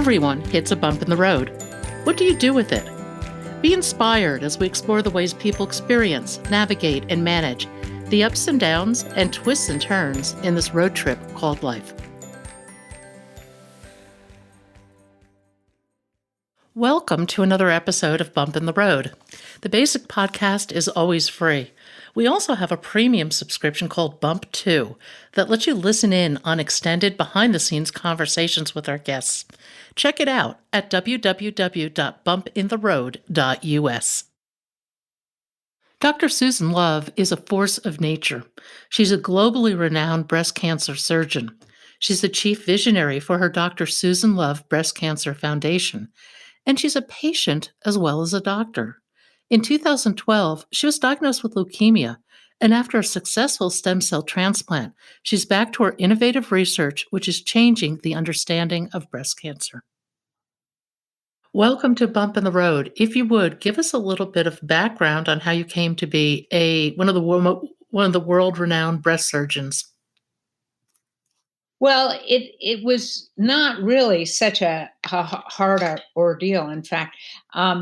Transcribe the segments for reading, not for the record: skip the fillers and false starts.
Everyone hits a bump in the road. What do you do with it? Be inspired as we explore the ways people experience, navigate, and manage the ups and downs and twists and turns in this road trip called life. Welcome to another episode of Bump in the Road. The basic podcast is always free. We also have a premium subscription called Bump 2 that lets you listen in on extended behind-the-scenes conversations with our guests. Check it out at www.bumpintheroad.us. Dr. Susan Love is a force of nature. She's a globally renowned breast cancer surgeon. She's the chief visionary for her Dr. Susan Love Breast Cancer Foundation, and she's a patient as well as a doctor. In 2012, she was diagnosed with leukemia, and after a successful stem cell transplant, she's back to her innovative research, which is changing the understanding of breast cancer. Welcome to Bump in the Road. If you would, give us a little bit of background on how you came to be one of the world-renowned breast surgeons. Well, it was not really such a hard ordeal, in fact,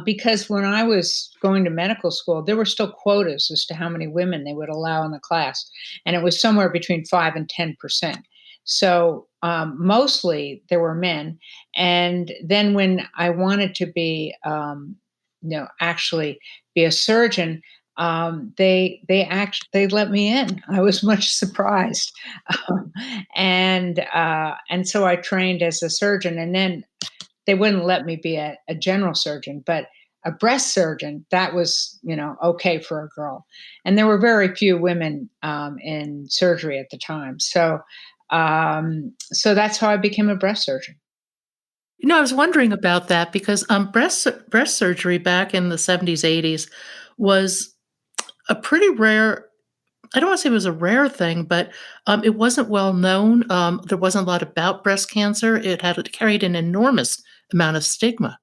because when I was going to medical school, there were still quotas as to how many women they would allow in the class, and it was somewhere between 5 and 10%. So mostly there were men, and then when I wanted to be, actually be a surgeon, they let me in. I was much surprised. Um, and so I trained as a surgeon, and then they wouldn't let me be a general surgeon, but a breast surgeon, that was, okay for a girl. And there were very few women in surgery at the time. So that's how I became a breast surgeon. I was wondering about that because breast surgery back in the 70s, 80s was a pretty rare. I don't want to say it was a rare thing, but it wasn't well known. There wasn't a lot about breast cancer. It carried an enormous amount of stigma.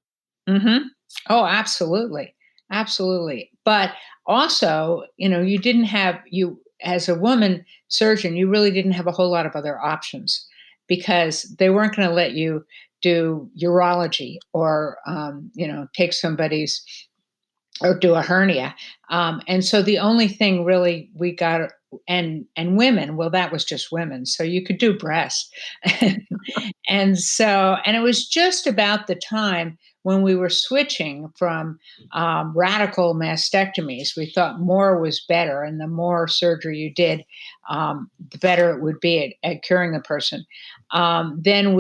Mhm. Oh, absolutely. Absolutely. But also, you didn't have you as a woman surgeon, you really didn't have a whole lot of other options because they weren't going to let you do urology or take somebody's or do a hernia. And so the only thing really we got and women, well, that was just women. So you could do breast. And it was just about the time when we were switching from radical mastectomies. We thought more was better, and the more surgery you did, the better it would be at curing a person. Then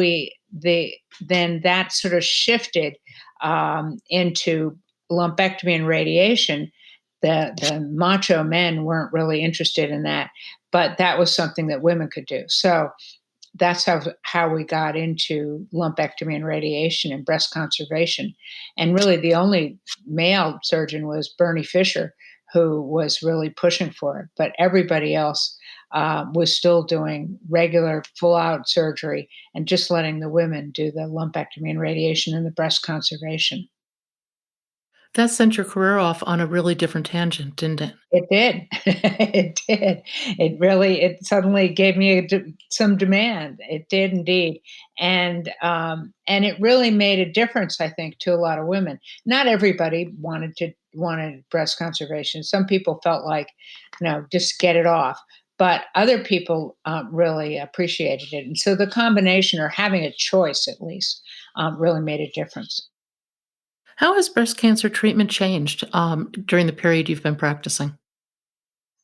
that sort of shifted into lumpectomy and radiation. The macho men weren't really interested in that, but that was something that women could do. So that's how we got into lumpectomy and radiation and breast conservation. And really, the only male surgeon was Bernie Fisher, who was really pushing for it. But everybody else was still doing regular full out surgery and just letting the women do the lumpectomy and radiation and the breast conservation. That sent your career off on a really different tangent, didn't it? It did. It did. It suddenly gave me some demand. It did indeed. And it really made a difference, I think, to a lot of women. Not everybody wanted breast conservation. Some people felt like, just get it off. But other people really appreciated it. And so the combination, or having a choice at least, really made a difference. How has breast cancer treatment changed during the period you've been practicing?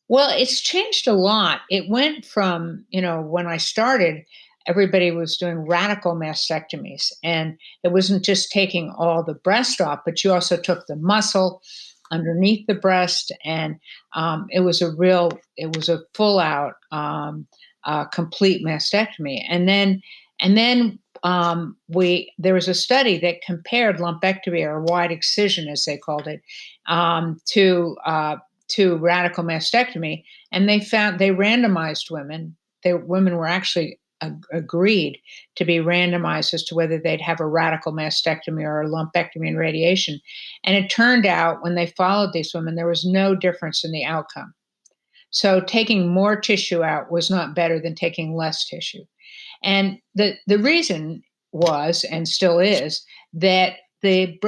Well, it's changed a lot. It went from, when I started, everybody was doing radical mastectomies. And it wasn't just taking all the breast off, but you also took the muscle underneath the breast. And it was a full out, complete mastectomy. And then there was a study that compared lumpectomy, or wide excision, as they called it, to radical mastectomy, and they randomized women. Women were actually agreed to be randomized as to whether they'd have a radical mastectomy or a lumpectomy and radiation. And it turned out when they followed these women, there was no difference in the outcome. So taking more tissue out was not better than taking less tissue. And the reason was and still is that the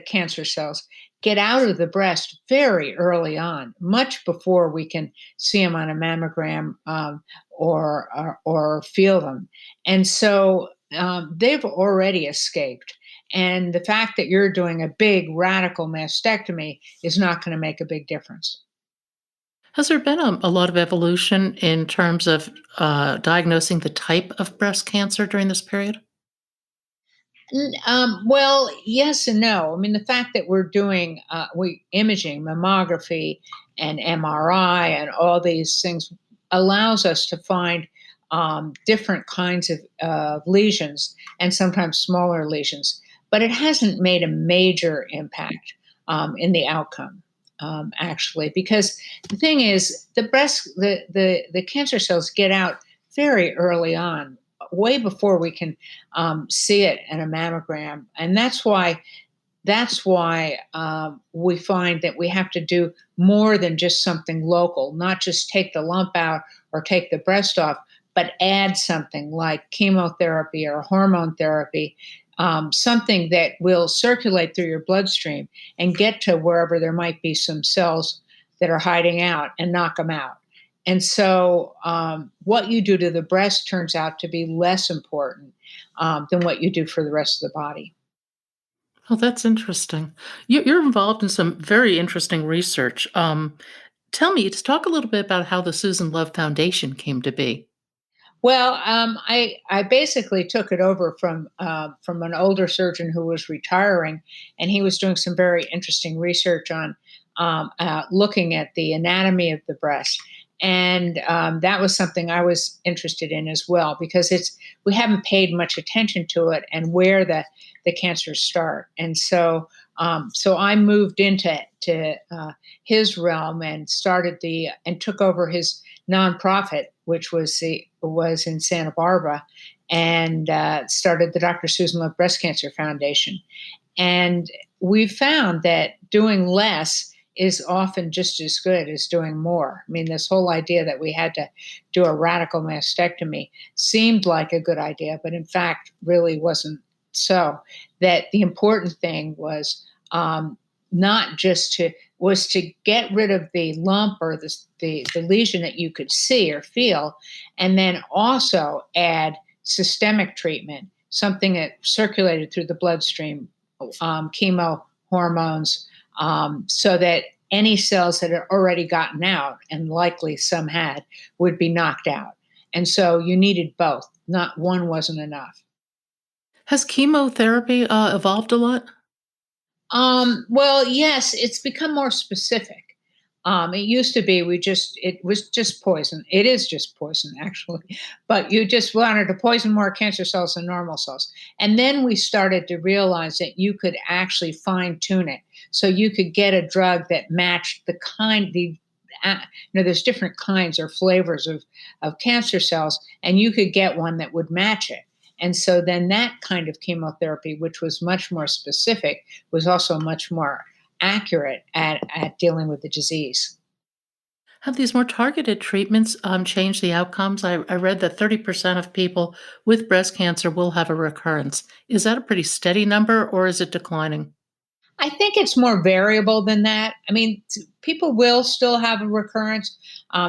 cancer cells get out of the breast very early on, much before we can see them on a mammogram, or feel them. And so they've already escaped. And the fact that you're doing a big radical mastectomy is not going to make a big difference. Has there been a lot of evolution in terms of diagnosing the type of breast cancer during this period? Well, yes and no. I mean, the fact that we're doing we imaging, mammography, and MRI, and all these things allows us to find different kinds of lesions, and sometimes smaller lesions. But it hasn't made a major impact in the outcome, actually, because the thing is, the cancer cells get out very early on, way before we can see it in a mammogram, and that's why we find that we have to do more than just something local, not just take the lump out or take the breast off, but add something like chemotherapy or hormone therapy, something that will circulate through your bloodstream and get to wherever there might be some cells that are hiding out and knock them out. And so, what you do to the breast turns out to be less important than what you do for the rest of the body. Oh, that's interesting. You're involved in some very interesting research. Tell me, to talk a little bit about how the Susan Love Foundation came to be. Well, I basically took it over from an older surgeon who was retiring, and he was doing some very interesting research on looking at the anatomy of the breast, and that was something I was interested in as well, because it's we haven't paid much attention to it and where the cancers start, and so I moved into his realm and started the and took over his nonprofit, which was in Santa Barbara, and started the Dr. Susan Love Breast Cancer Foundation. And we found that doing less is often just as good as doing more. I mean, this whole idea that we had to do a radical mastectomy seemed like a good idea, but in fact, really wasn't so. That the important thing was not just to was to get rid of the lump or the lesion that you could see or feel, and then also add systemic treatment, something that circulated through the bloodstream, chemo, hormones, so that any cells that had already gotten out, and likely some had, would be knocked out. And so you needed both. Not one wasn't enough. Has chemotherapy evolved a lot? Well, yes, it's become more specific. It used to be it was just poison. It is just poison, actually, but you just wanted to poison more cancer cells than normal cells. And then we started to realize that you could actually fine tune it, so you could get a drug that matched there's different kinds or flavors of cancer cells, and you could get one that would match it. And so then that kind of chemotherapy, which was much more specific, was also much more accurate at dealing with the disease. Have these more targeted treatments changed the outcomes? I read that 30% of people with breast cancer will have a recurrence. Is that a pretty steady number or is it declining? I think it's more variable than that. I mean, people will still have a recurrence.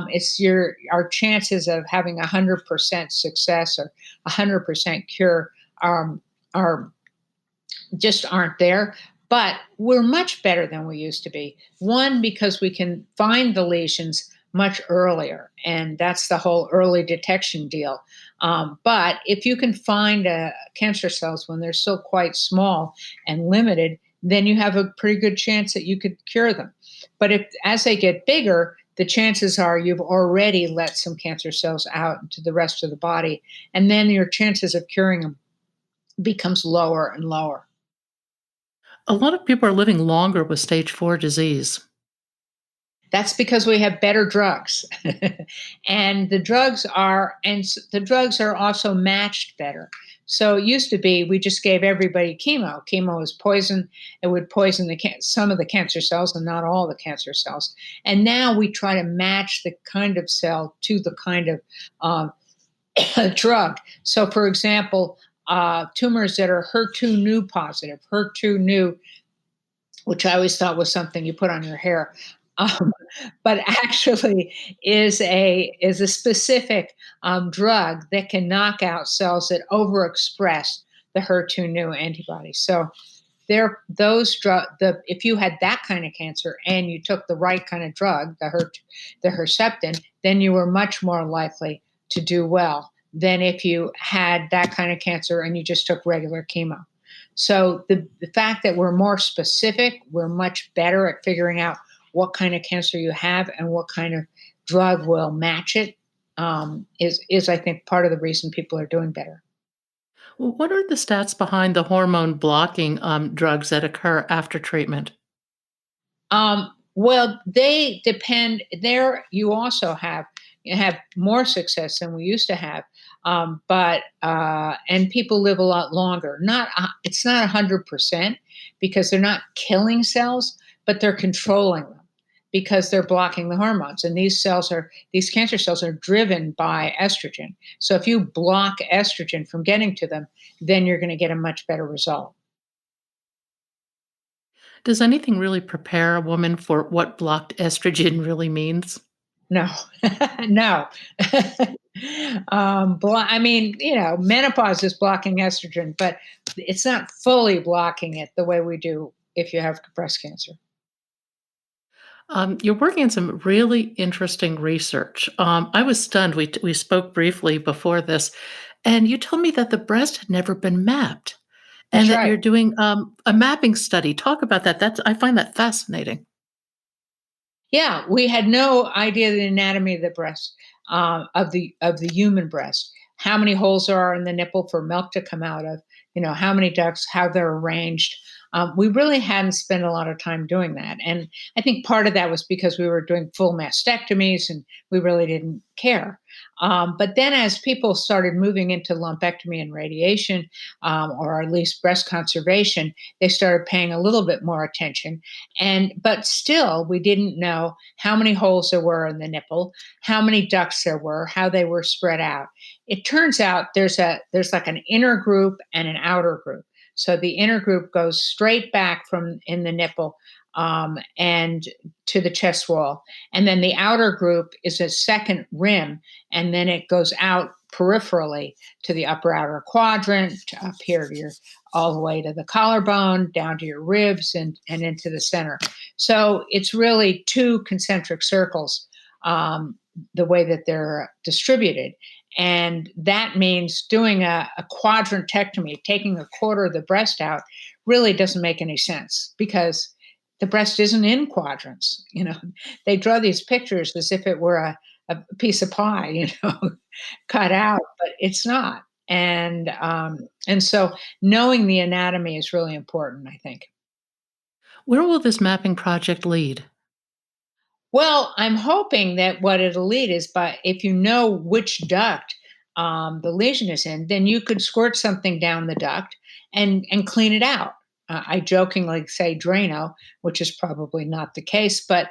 It's your our chances of having 100% success or 100% cure are just aren't there. But we're much better than we used to be. One, because we can find the lesions much earlier, and that's the whole early detection deal. But if you can find cancer cells when they're still quite small and limited, then you have a pretty good chance that you could cure them. But if as they get bigger, the chances are you've already let some cancer cells out into the rest of the body, and then your chances of curing them becomes lower and lower. A lot of people are living longer with stage 4 disease. That's because we have better drugs. And the drugs are also matched better. So it used to be we just gave everybody chemo. Chemo was poison. It would poison some of the cancer cells and not all the cancer cells. And now we try to match the kind of cell to the kind of um, drug. So, for example, tumors that are HER2 new positive, HER2 new, which I always thought was something you put on your hair. Um, but actually is a specific drug that can knock out cells that overexpress the HER2 new antibody. So there, those drug, the if you had that kind of cancer and you took the right kind of drug, the Herceptin, then you were much more likely to do well than if you had that kind of cancer and you just took regular chemo. So the fact that we're more specific, we're much better at figuring out what kind of cancer you have and what kind of drug will match it, is I think part of the reason people are doing better. Well, what are the stats behind the hormone blocking drugs that occur after treatment? Well, they depend. There, you have more success than we used to have, but and people live a lot longer. Not It's not 100% because they're not killing cells, but they're controlling them because they're blocking the hormones. And these cancer cells are driven by estrogen. So if you block estrogen from getting to them, then you're going to get a much better result. Does anything really prepare a woman for what blocked estrogen really means? No, no. I mean, menopause is blocking estrogen, but it's not fully blocking it the way we do if you have breast cancer. You're working on some really interesting research. I was stunned. We spoke briefly before this, and you told me that the breast had never been mapped, and That's that right. you're doing a mapping study. Talk about that. I find that fascinating. Yeah, we had no idea the anatomy of the breast, of the human breast. How many holes there are in the nipple for milk to come out of? How many ducts, how they're arranged. We really hadn't spent a lot of time doing that, and I think part of that was because we were doing full mastectomies and we really didn't care. But then, as people started moving into lumpectomy and radiation, or at least breast conservation, they started paying a little bit more attention, but still we didn't know how many holes there were in the nipple, how many ducts there were, how they were spread out. It turns out there's like an inner group and an outer group. So the inner group goes straight back from in the nipple, and to the chest wall, and then the outer group is a second rim, and then it goes out peripherally to the upper outer quadrant, to up here to your, all the way to the collarbone, down to your ribs, and into the center. So it's really two concentric circles, the way that they're distributed. And that means doing a quadrantectomy, taking a quarter of the breast out, really doesn't make any sense because the breast isn't in quadrants. They draw these pictures as if it were a piece of pie, cut out, but it's not. And so knowing the anatomy is really important, I think. Where will this mapping project lead? Well, I'm hoping that what it'll lead is, by if you know which duct the lesion is in, then you could squirt something down the duct and clean it out. I jokingly say Drano, which is probably not the case, but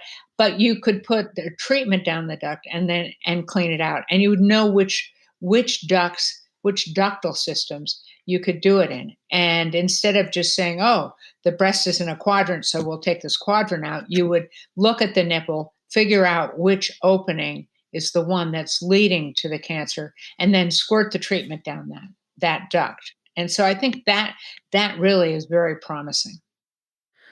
you could put the treatment down the duct and clean it out, and you would know which ducts, which ductal systems you could do it in. And instead of just saying, "Oh, the breast is in a quadrant, so we'll take this quadrant out," you would look at the nipple, figure out which opening is the one that's leading to the cancer, and then squirt the treatment down that duct. And so I think that really is very promising.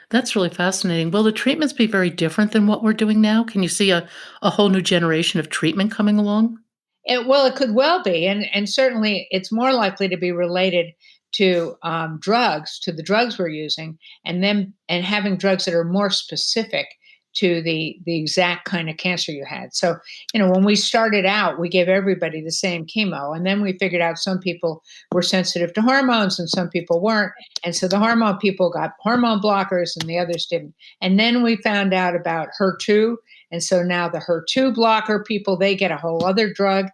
That's really fascinating. Will the treatments be very different than what we're doing now? Can you see a whole new generation of treatment coming along? Well, it could well be, and certainly it's more likely to be related to drugs, to the drugs we're using, and having drugs that are more specific to the exact kind of cancer you had. So, when we started out, we gave everybody the same chemo, and then we figured out some people were sensitive to hormones and some people weren't, and so the hormone people got hormone blockers and the others didn't. And then we found out about HER2, and so now the HER2 blocker people, they get a whole other drug,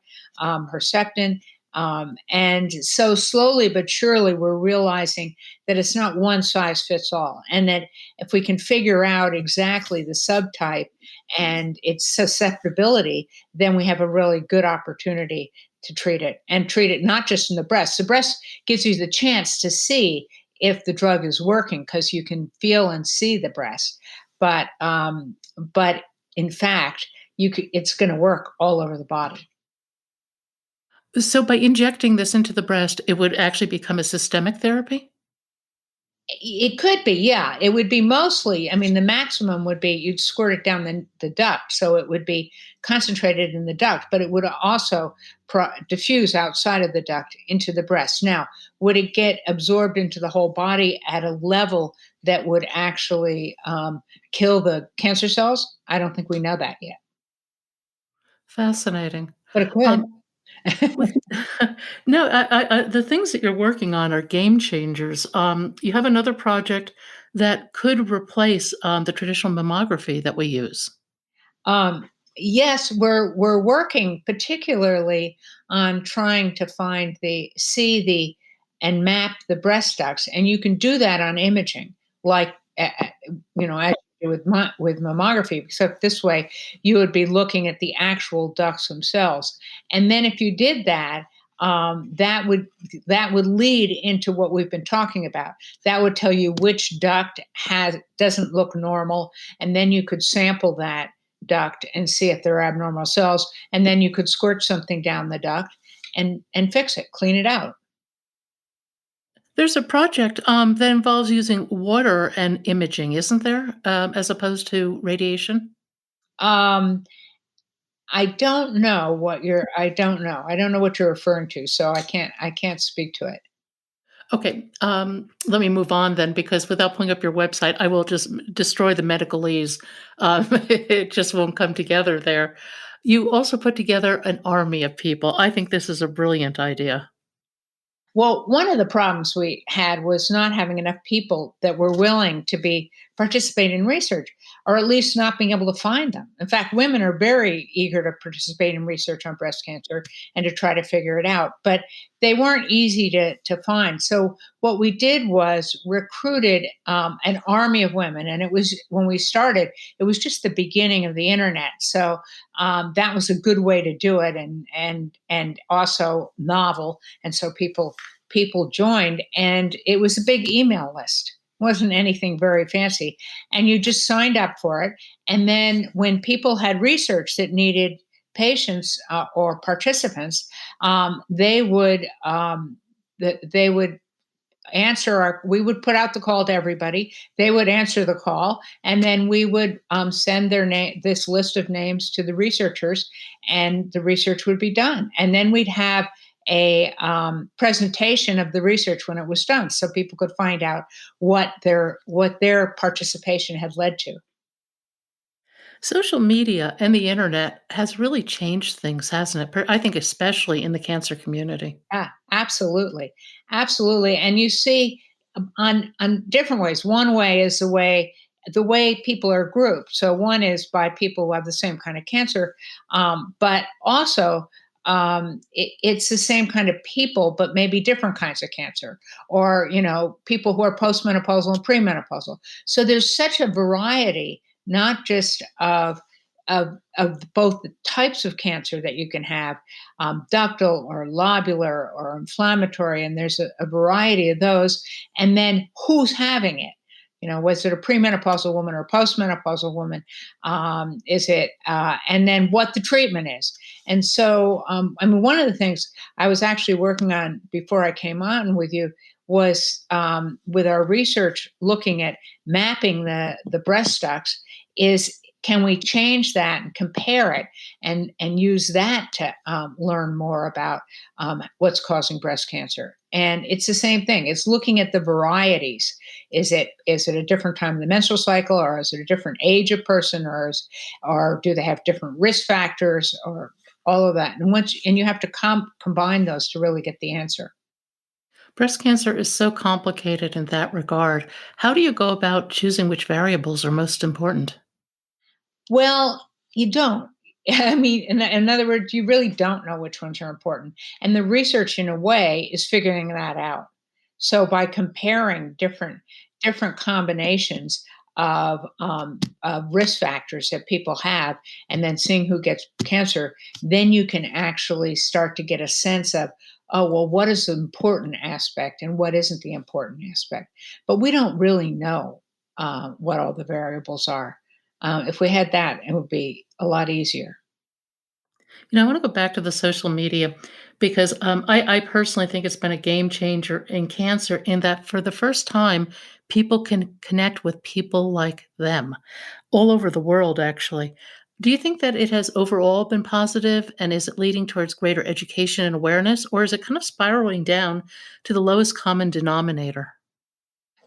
Herceptin. And so slowly but surely, we're realizing that it's not one size fits all, and that if we can figure out exactly the subtype and its susceptibility, then we have a really good opportunity to treat it, and treat it not just in the breast. The breast gives you the chance to see if the drug is working because you can feel and see the breast. But in fact, it's going to work all over the body. So by injecting this into the breast, it would actually become a systemic therapy? It could be, yeah. It would be mostly, I mean, the maximum would be you'd squirt it down the duct. So it would be concentrated in the duct, but it would also diffuse outside of the duct into the breast. Now, would it get absorbed into the whole body at a level that would actually kill the cancer cells? I don't think we know that yet, Fascinating. but it could. Um, with no, the things that you're working on are game changers. You have another project that could replace, the traditional mammography that we use. Yes, we're working particularly on trying to find the see the and map the breast ducts, and you can do that on imaging, like as you do with with mammography. Except this way, you would be looking at the actual ducts themselves, and then if you did that. That would lead into what we've been talking about. That would tell you which duct has doesn't look normal, and then you could sample that duct and see if there are abnormal cells, and then you could squirt something down the duct and fix it, clean it out. There's a project, that involves using water and imaging, isn't there, as opposed to radiation? um I don't know, I don't know what you're referring to, so I can't speak to it. Okay, let me move on then, because without pulling up your website, I will just destroy the medicalese. It just won't come together there. You also put together an army of people. I think this is a brilliant idea. Well, one of the problems we had was not having enough people that were willing to be participate in research, or at least not being able to find them. In fact, women are very eager to participate in research on breast cancer and to try to figure it out, but they weren't easy to find. So what we did was recruited an army of women, and it was when we started, it was just the beginning of the internet. So that was a good way to do it, and also novel, and so people joined, and it was a big email list. It wasn't anything very fancy, and you just signed up for it. And then when people had research that needed patients or participants, they would they would answer our we would put out the call to everybody, they would answer the call, and then we would send their name this list of names to the researchers, and the research would be done, and then we'd have a presentation of the research when it was done so people could find out what their participation had led to. Social media and the internet has really changed things, hasn't it? I think especially in the cancer community. Yeah, absolutely, absolutely. And you see on different ways. One way is the way people are grouped. So one is by people who have the same kind of cancer, but also it's the same kind of people, but maybe different kinds of cancer, or people who are postmenopausal and premenopausal. So there's such a variety, not just of both the types of cancer that you can have, ductal or lobular or inflammatory, and there's a variety of those. And then who's having it? Was it a premenopausal woman or a postmenopausal woman? And then what the treatment is. And so, I mean, one of the things I was actually working on before I came on with you was with our research looking at mapping the breast ducts, is can we change that and compare it, and use that to learn more about what's causing breast cancer. And it's the same thing. It's looking at the varieties. Is it a different time in the menstrual cycle, or is it a different age of person, or do they have different risk factors, or all of that? And you have to combine those to really get the answer. Breast cancer is so complicated in that regard. How do you go about choosing which variables are most important? Well, you don't. I mean, in other words, you really don't know which ones are important. And the research, in a way, is figuring that out. So by comparing different combinations, of risk factors that people have, and then seeing who gets cancer, then you can actually start to get a sense of, oh, well, what is the important aspect and what isn't the important aspect? But we don't really know what all the variables are. If we had that, it would be a lot easier. I want to go back to the social media because I personally think it's been a game changer in cancer in that for the first time, people can connect with people like them all over the world, actually. Do you think that it has overall been positive and is it leading towards greater education and awareness, or is it kind of spiraling down to the lowest common denominator?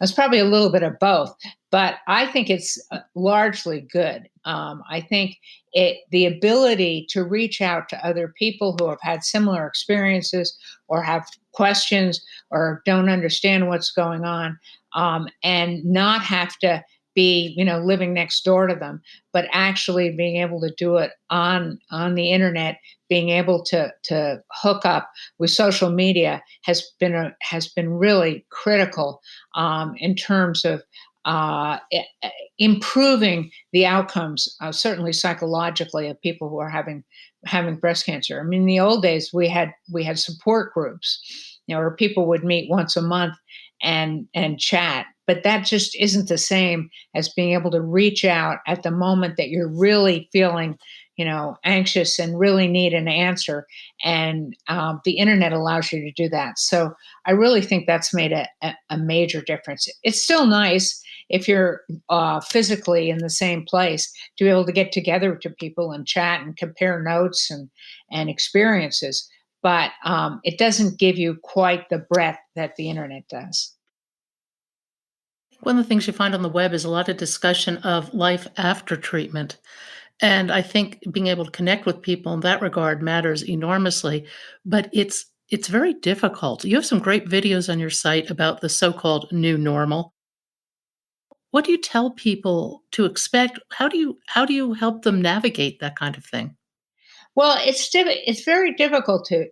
It's probably a little bit of both, but I think it's largely good. I think the ability to reach out to other people who have had similar experiences or have questions or don't understand what's going on, and not have to be, living next door to them, but actually being able to do it on the internet, being able to hook up with social media has been really critical in terms of improving the outcomes, certainly psychologically, of people who are having breast cancer. I mean, in the old days, we had support groups, where people would meet once a month and chat. But that just isn't the same as being able to reach out at the moment that you're really feeling, anxious and really need an answer. And the internet allows you to do that. So I really think that's made a major difference. It's still nice if you're physically in the same place to be able to get together to people and chat and compare notes and experiences. But it doesn't give you quite the breadth that the internet does. One of the things you find on the web is a lot of discussion of life after treatment. And I think being able to connect with people in that regard matters enormously, but it's very difficult. You have some great videos on your site about the so-called new normal. What do you tell people to expect? How do you help them navigate that kind of thing? Well, it's very difficult to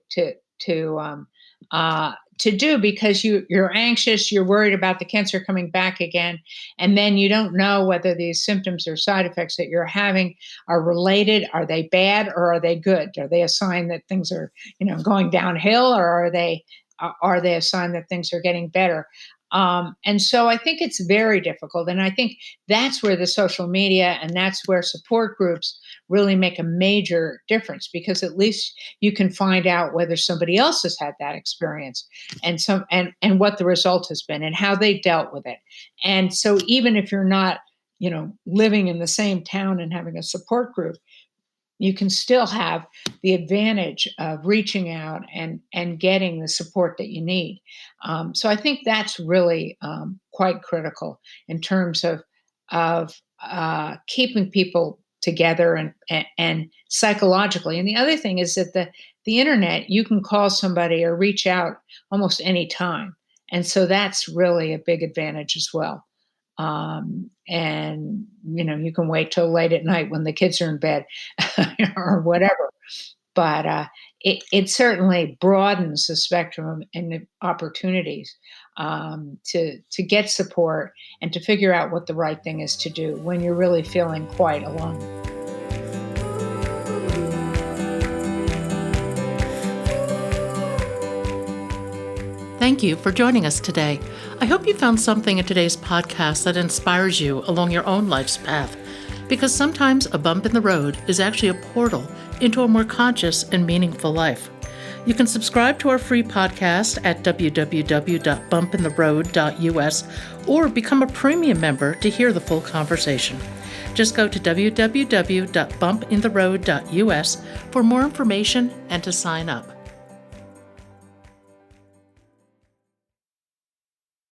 do because you're anxious, you're worried about the cancer coming back again, and then you don't know whether these symptoms or side effects that you're having are related. Are they bad or are they good? Are they a sign that things are going downhill, or are they a sign that things are getting better? And so I think it's very difficult, and I think that's where the social media and that's where support groups really make a major difference, because at least you can find out whether somebody else has had that experience and what the result has been and how they dealt with it. And so even if you're not, living in the same town and having a support group, you can still have the advantage of reaching out and getting the support that you need. So I think that's really quite critical in terms of keeping people together and psychologically. And the other thing is that the internet, you can call somebody or reach out almost any time, and so that's really a big advantage as well. And you can wait till late at night when the kids are in bed or whatever. But it certainly broadens the spectrum and the opportunities to get support and to figure out what the right thing is to do when you're really feeling quite alone. Thank you for joining us today. I hope you found something in today's podcast that inspires you along your own life's path, because sometimes a bump in the road is actually a portal into a more conscious and meaningful life. You can subscribe to our free podcast at www.bumpintheroad.us or become a premium member to hear the full conversation. Just go to www.bumpintheroad.us for more information and to sign up.